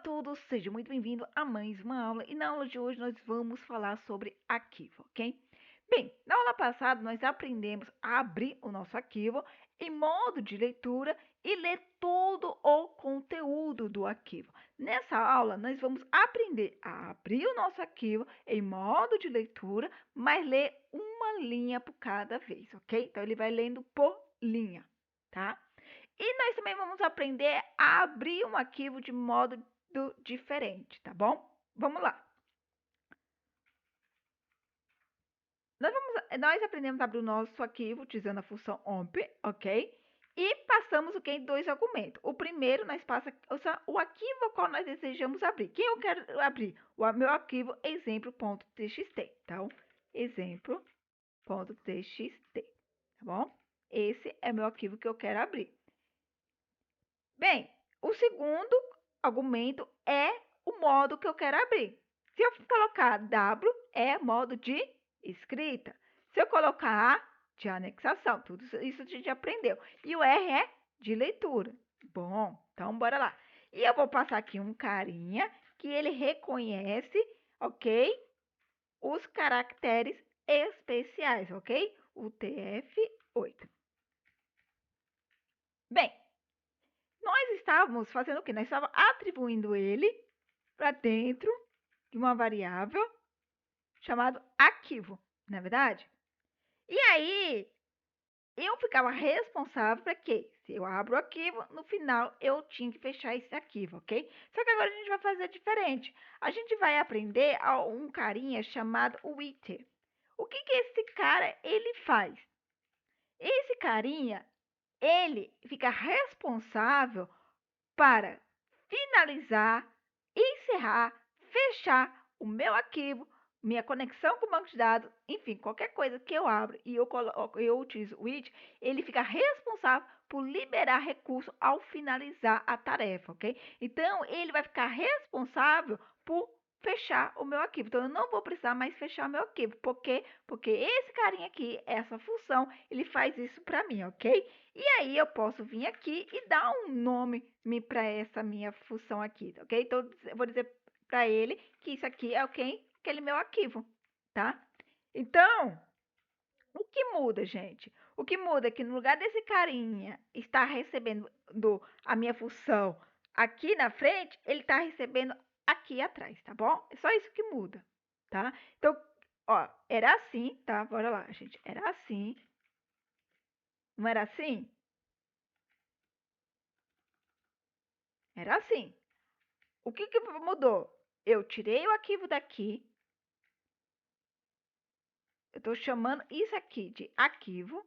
todos, seja muito bem-vindo a mais uma aula. E na aula de hoje nós vamos falar sobre arquivo, ok? Bem, na aula passada nós aprendemos a abrir o nosso arquivo em modo de leitura e ler todo o conteúdo do arquivo. Nessa aula nós vamos aprender a abrir o nosso arquivo em modo de leitura, mas ler uma linha por cada vez, ok? Então ele vai lendo por linha, tá? E nós também vamos aprender a abrir um arquivo de modo diferente, tá bom? Vamos lá. Nós aprendemos a abrir o nosso arquivo utilizando a função omp, ok? E passamos o que em dois argumentos. O primeiro, nós passamos o arquivo ao qual nós desejamos abrir. Quem eu quero abrir? O meu arquivo exemplo.txt. Então, exemplo.txt, tá bom? Esse é meu arquivo que eu quero abrir. Bem, o segundo argumento é o modo que eu quero abrir. Se eu colocar W, é modo de escrita. Se eu colocar A, de anexação. Tudo isso a gente aprendeu. E o R é de leitura. Bom, então bora lá. E eu vou passar aqui um carinha que ele reconhece, ok? Os caracteres especiais, ok? O TF8. Bem, nós estávamos fazendo o quê? Nós estávamos atribuindo ele para dentro de uma variável chamada arquivo, não é verdade? E aí, eu ficava responsável para quê? Se eu abro o arquivo, no final eu tinha que fechar esse arquivo, ok? Só que agora a gente vai fazer diferente. A gente vai aprender um carinha chamado with. O que esse cara ele faz? Esse carinha, ele fica responsável para finalizar, encerrar, fechar o meu arquivo, minha conexão com o banco de dados, enfim, qualquer coisa que eu abro e eu utilizo o it, ele fica responsável por liberar recurso ao finalizar a tarefa, ok? Então, ele vai ficar responsável por fechar o meu arquivo. Então, eu não vou precisar mais fechar o meu arquivo. Por quê? Porque esse carinha aqui, essa função, ele faz isso para mim, ok? E aí eu posso vir aqui e dar um nome para essa minha função aqui, ok? Então, eu vou dizer para ele que isso aqui é aquele meu arquivo, tá? Então, o que muda, gente? O que muda é que no lugar desse carinha estar recebendo a minha função aqui na frente, ele está recebendo aqui atrás, tá bom? É só isso que muda, tá? Então, ó, era assim, tá? Bora lá, gente. Era assim. Não era assim? Era assim. O que mudou? Eu tirei o arquivo daqui. Eu estou chamando isso aqui de arquivo.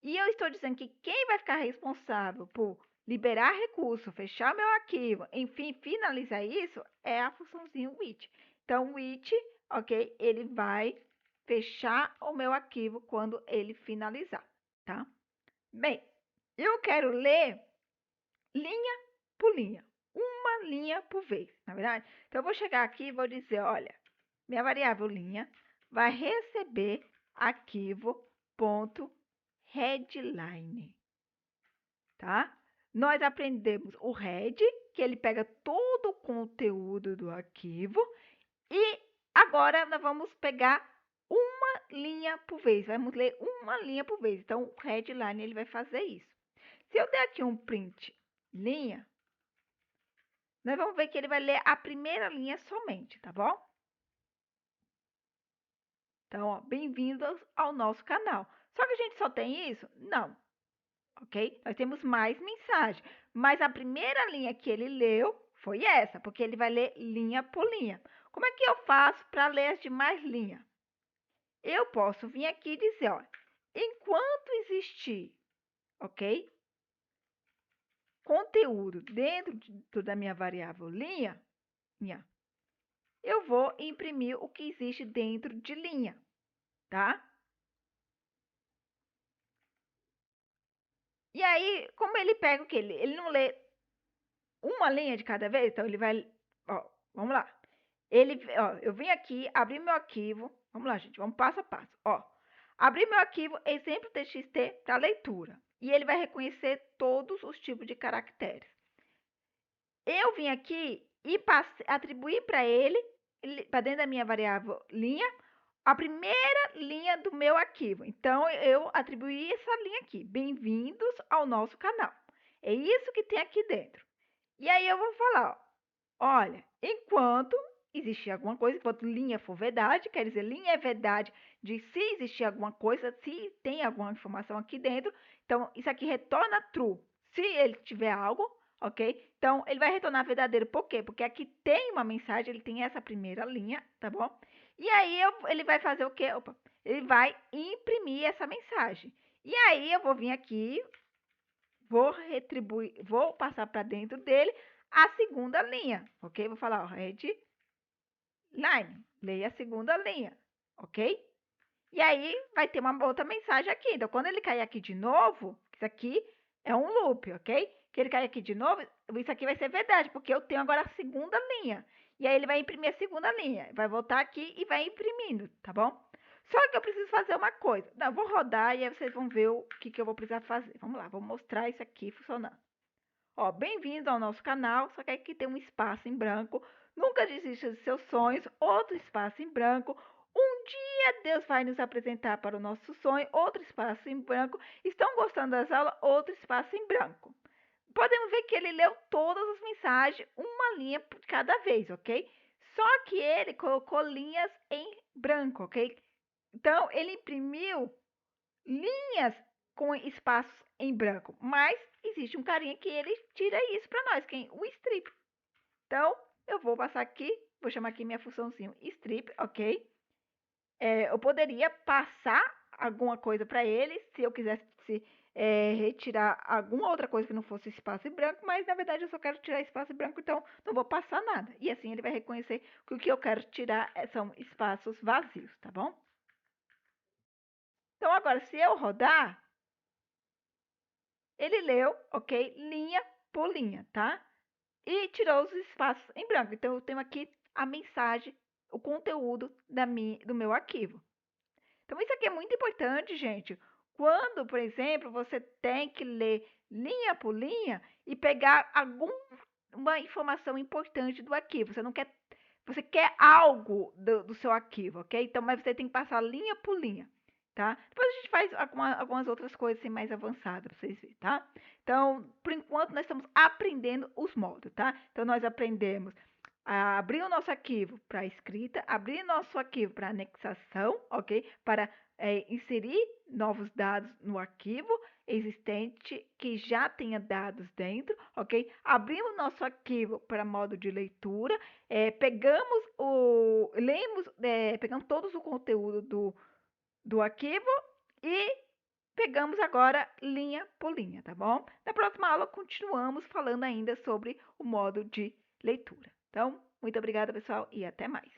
E eu estou dizendo que quem vai ficar responsável por liberar recurso, fechar meu arquivo, enfim, finalizar isso, é a funçãozinha with. Então, o with, ok, ele vai fechar o meu arquivo quando ele finalizar, tá? Bem, eu quero ler linha por linha, uma linha por vez, na verdade? Então, eu vou chegar aqui e vou dizer, olha, minha variável linha vai receber arquivo.headline, tá? Nós aprendemos o head, que ele pega todo o conteúdo do arquivo, e agora nós vamos pegar uma linha por vez, vamos ler uma linha por vez. Então, o headline ele vai fazer isso. Se eu der aqui um print linha, nós vamos ver que ele vai ler a primeira linha somente, tá bom? Então, bem-vindos ao nosso canal. Só que a gente só tem isso? Não, ok? Nós temos mais mensagem, mas a primeira linha que ele leu foi essa, porque ele vai ler linha por linha. Como é que eu faço para ler as demais linhas? Eu posso vir aqui e dizer, ó, enquanto existir, ok? Conteúdo dentro da minha variável linha, eu vou imprimir o que existe dentro de linha, tá? E aí, como ele pega o quê? Ele não lê uma linha de cada vez, então ele vai... Ó, vamos lá. Ó, eu vim aqui, abri meu arquivo. Vamos lá, gente, vamos passo a passo. Ó, abri meu arquivo exemplo.txt para leitura. E ele vai reconhecer todos os tipos de caracteres. eu vim aqui e atribuir para ele, para dentro da minha variável linha, a primeira linha do meu arquivo. Então, eu atribuí essa linha aqui. Bem-vindos ao nosso canal. É isso que tem aqui dentro. E aí eu vou falar, ó, olha, enquanto existir alguma coisa, enquanto linha for verdade, quer dizer, linha é verdade de se existir alguma coisa, se tem alguma informação aqui dentro. Então, isso aqui retorna true se ele tiver algo, ok? Então, ele vai retornar verdadeiro. Por quê? Porque aqui tem uma mensagem, ele tem essa primeira linha, tá bom? E aí, ele vai fazer o quê? Opa, ele vai imprimir essa mensagem. E aí, eu vou vir aqui, vou retribuir, vou passar para dentro dele a segunda linha, ok? Vou falar, ó, headline, leia a segunda linha, ok? E aí vai ter uma outra mensagem aqui. Então, quando ele cair aqui de novo, isso aqui é um loop, ok? Que ele cair aqui de novo, isso aqui vai ser verdade, porque eu tenho agora a segunda linha. E aí ele vai imprimir a segunda linha. Vai voltar aqui e vai imprimindo, tá bom? Só que eu preciso fazer uma coisa. Não, eu vou rodar e aí vocês vão ver o que eu vou precisar fazer. Vamos lá, vou mostrar isso aqui funcionando. Ó, bem-vindo ao nosso canal, só que aqui tem um espaço em branco. Nunca desista dos seus sonhos, outro espaço em branco. Um dia Deus vai nos apresentar para o nosso sonho, outro espaço em branco. Estão gostando das aulas? Outro espaço em branco. Podemos ver que ele leu todas as mensagens, uma linha por cada vez, ok? Só que ele colocou linhas em branco, ok? Então, ele imprimiu linhas com espaços em branco, mas existe um carinha que ele tira isso para nós, que é o strip. Então, eu vou passar aqui, vou chamar aqui minha funçãozinha strip, ok? Eu poderia passar alguma coisa para ele, se eu quisesse retirar alguma outra coisa que não fosse espaço em branco, mas na verdade eu só quero tirar espaço em branco, então não vou passar nada. E assim ele vai reconhecer que o que eu quero tirar são espaços vazios, tá bom? Então agora, se eu rodar, ele leu, ok, linha por linha, tá? E tirou os espaços em branco. Então, eu tenho aqui a mensagem, o conteúdo do meu arquivo. Então, isso aqui é muito importante, gente. Quando, por exemplo, você tem que ler linha por linha e pegar alguma informação importante do arquivo. Você quer algo do seu arquivo, ok? Então, mas você tem que passar linha por linha, tá? Depois a gente faz algumas outras coisas assim, mais avançadas para vocês verem, tá? Então, por enquanto, nós estamos aprendendo os modos, tá? Então, nós aprendemos a abrir o nosso arquivo para escrita, abrir nosso arquivo para anexação, ok? Para inserir novos dados no arquivo existente que já tenha dados dentro, ok? Abrimos nosso arquivo para modo de leitura, pegamos todos o conteúdo do arquivo e pegamos agora linha por linha, tá bom? Na próxima aula continuamos falando ainda sobre o modo de leitura. Então, muito obrigada, pessoal, e até mais.